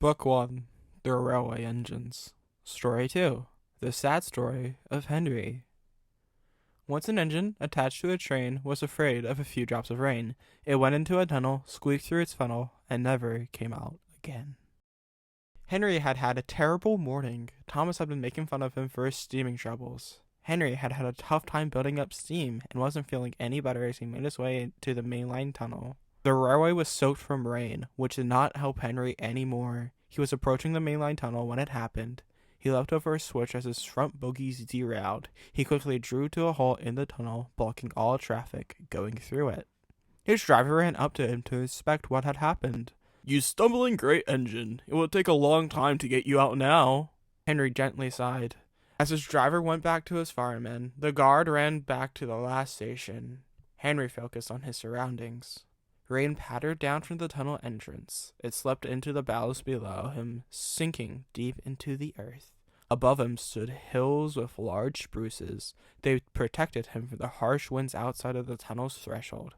Book 1, The Railway Engines. Story 2, The Sad Story of Henry. Once an engine attached to a train was afraid of a few drops of rain. It went into a tunnel, squeaked through its funnel, and never came out again. Henry had had a terrible morning. Thomas had been making fun of him for his steaming troubles. Henry had had a tough time building up steam and wasn't feeling any better as he made his way into the mainline tunnel. The railway was soaked from rain, which did not help Henry any more. He was approaching the mainline tunnel when it happened. He leapt over a switch as his front bogies derailed. He quickly drew to a halt in the tunnel, blocking all traffic going through it. His driver ran up to him to inspect what had happened. "You stumbling great engine. It will take a long time to get you out now." Henry gently sighed. As his driver went back to his firemen, the guard ran back to the last station. Henry focused on his surroundings. Rain pattered down from the tunnel entrance. It slipped into the bowels below him, sinking deep into the earth. Above him stood hills with large spruces. They protected him from the harsh winds outside of the tunnel's threshold.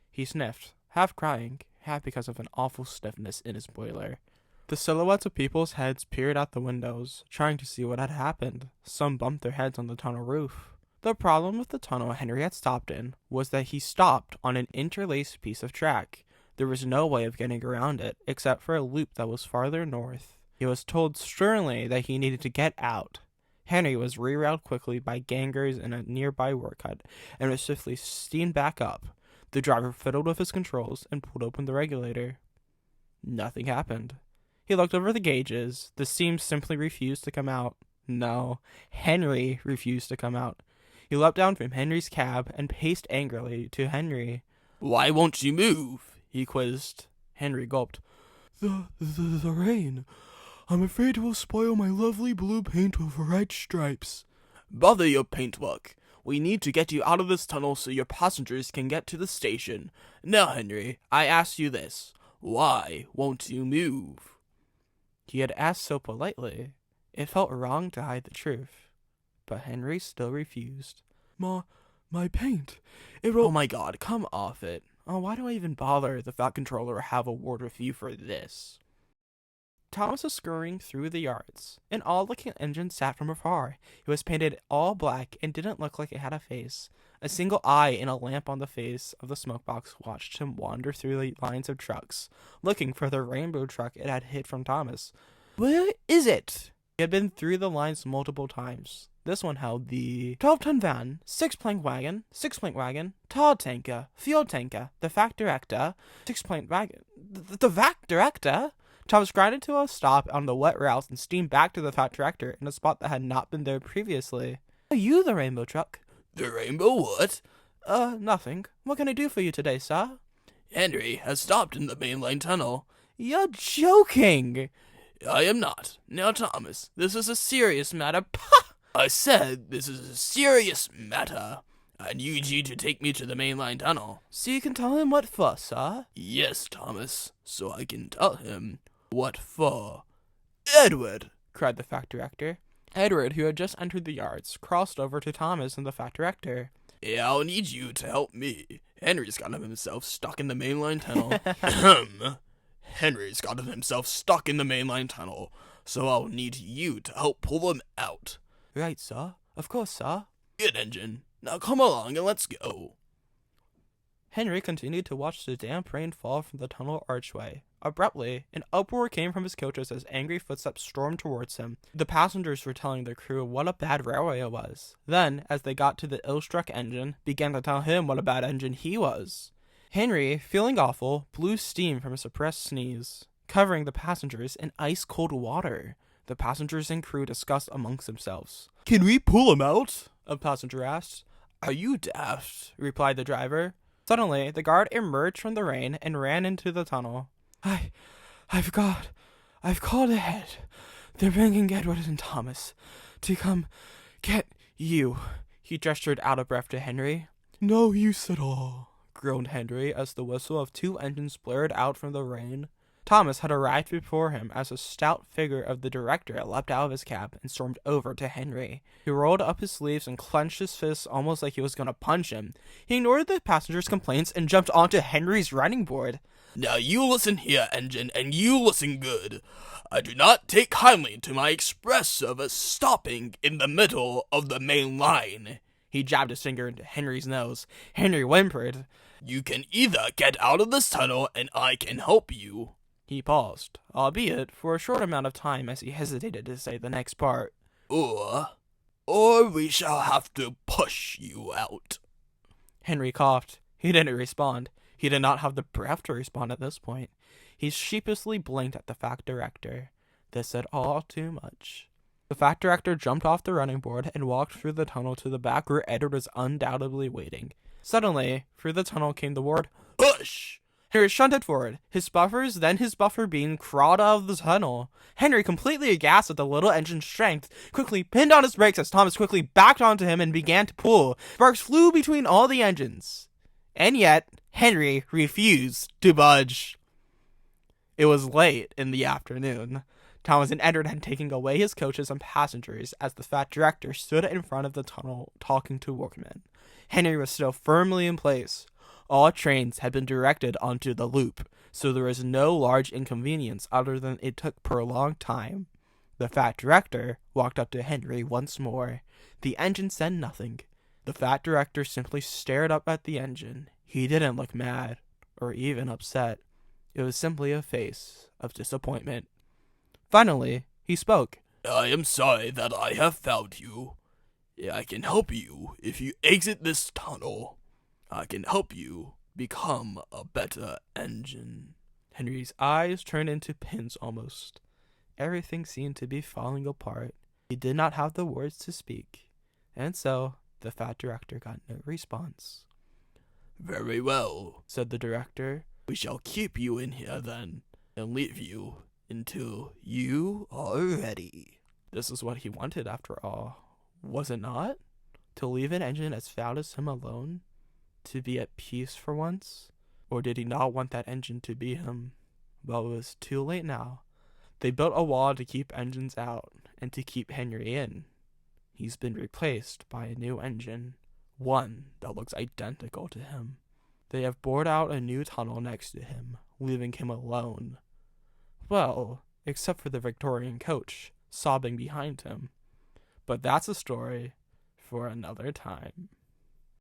He sniffed, half crying, half because of an awful stiffness in his boiler. The silhouettes of people's heads peered out the windows, trying to see what had happened. Some bumped their heads on the tunnel roof. The problem with the tunnel Henry had stopped in was that he stopped on an interlaced piece of track. There was no way of getting around it, except for a loop that was farther north. He was told sternly that he needed to get out. Henry was rerouted quickly by gangers in a nearby work hut, and was swiftly steamed back up. The driver fiddled with his controls and pulled open the regulator. Nothing happened. He looked over the gauges. The steam simply refused to come out. No, Henry refused to come out. He leapt down from Henry's cab and paced angrily to Henry. "Why won't you move?" he quizzed. Henry gulped. The rain. I'm afraid it will spoil my lovely blue paint with red stripes." "Bother your paintwork. We need to get you out of this tunnel so your passengers can get to the station. Now, Henry, I ask you this. Why won't you move?" He had asked so politely. It felt wrong to hide the truth. But Henry still refused. My paint. It will— "Oh my god, come off it. Oh, why do I even bother the Fat Controller or have a word with you for this?" Thomas was scurrying through the yards. An odd-looking engine sat from afar. It was painted all black and didn't look like it had a face. A single eye in a lamp on the face of the smokebox watched him wander through the lines of trucks, looking for the rainbow truck it had hid from Thomas. Where is it? He had been through the lines multiple times. This one held the 12-ton van, 6-plank wagon, tall tanker, fuel tanker, the vac director, 6-plank wagon. The vac director? Thomas grinded to a stop on the wet route and steamed back to the vac director in a spot that had not been there previously. "Are you the rainbow truck?" "The rainbow what?" Nothing. What can I do for you today, sir?" "Henry has stopped in the mainline tunnel." "You're joking!" "I am not. Now, Thomas, this is a serious matter." Pah! "I said this is a serious matter. I need you to take me to the mainline tunnel." "So you can tell him what for, sir?" "Yes, Thomas, so I can tell him what for." "Edward!" cried the fact director. Edward, who had just entered the yards, crossed over to Thomas and the fact director. "Yeah, I'll need you to help me. Henry's gotten himself stuck in the mainline tunnel." "Henry's gotten himself stuck in the mainline tunnel, so I'll need you to help pull him out." "Right, sir. Of course, sir." "Good engine. Now come along and let's go." Henry continued to watch the damp rain fall from the tunnel archway. Abruptly, an uproar came from his coaches as angry footsteps stormed towards him. The passengers were telling their crew what a bad railway it was. Then, as they got to the ill-struck engine, began to tell him what a bad engine he was. Henry, feeling awful, blew steam from a suppressed sneeze, covering the passengers in ice-cold water. The passengers and crew discussed amongst themselves. "Can we pull him out?" a passenger asked. "Are you daft?" replied the driver. Suddenly, the guard emerged from the rain and ran into the tunnel. I've called ahead. They're bringing Edward and Thomas to come get you." He gestured out of breath to Henry. "No use at all," groaned Henry as the whistle of 2 engines blared out from the rain. Thomas had arrived before him as a stout figure of the director leapt out of his cab and stormed over to Henry. He rolled up his sleeves and clenched his fists almost like he was going to punch him. He ignored the passengers' complaints and jumped onto Henry's running board. Now you listen here, engine, and you listen good. I do not take kindly to my express service stopping in the middle of the main line. He jabbed his finger into Henry's nose. Henry whimpered. You can either get out of this tunnel and I can help you. He paused, albeit for a short amount of time as he hesitated to say the next part. Or we shall have to push you out. Henry coughed. He didn't respond. He did not have the breath to respond at this point. He sheepishly blinked at the fact director. This said all too much. The fact director jumped off the running board and walked through the tunnel to the back where Edward was undoubtedly waiting. Suddenly, through the tunnel came the word, Push! Henry shunted forward, his buffers, then his buffer beam crawled out of the tunnel. Henry, completely aghast at the little engine's strength, quickly pinned on his brakes as Thomas quickly backed onto him and began to pull. Sparks flew between all the engines. And yet, Henry refused to budge. It was late in the afternoon. Thomas and Edward had taken away his coaches and passengers as the fat director stood in front of the tunnel talking to workmen. Henry was still firmly in place. All trains had been directed onto the loop, so there was no large inconvenience other than it took prolonged time. The fat director walked up to Henry once more. The engine said nothing. The fat director simply stared up at the engine. He didn't look mad, or even upset. It was simply a face of disappointment. Finally, he spoke. I am sorry that I have found you. I can help you if you exit this tunnel. I can help you become a better engine. Henry's eyes turned into pins almost. Everything seemed to be falling apart. He did not have the words to speak, and so the fat director got no response. Very well, said the director. We shall keep you in here then, and leave you until you are ready. This is what he wanted after all, was it not? To leave an engine as foul as him alone? To be at peace for once? Or did he not want that engine to be him? Well, it was too late now. They built a wall to keep engines out, and to keep Henry in. He's been replaced by a new engine, one that looks identical to him. They have bored out a new tunnel next to him, leaving him alone. Well, except for the Victorian coach, sobbing behind him. But that's a story for another time.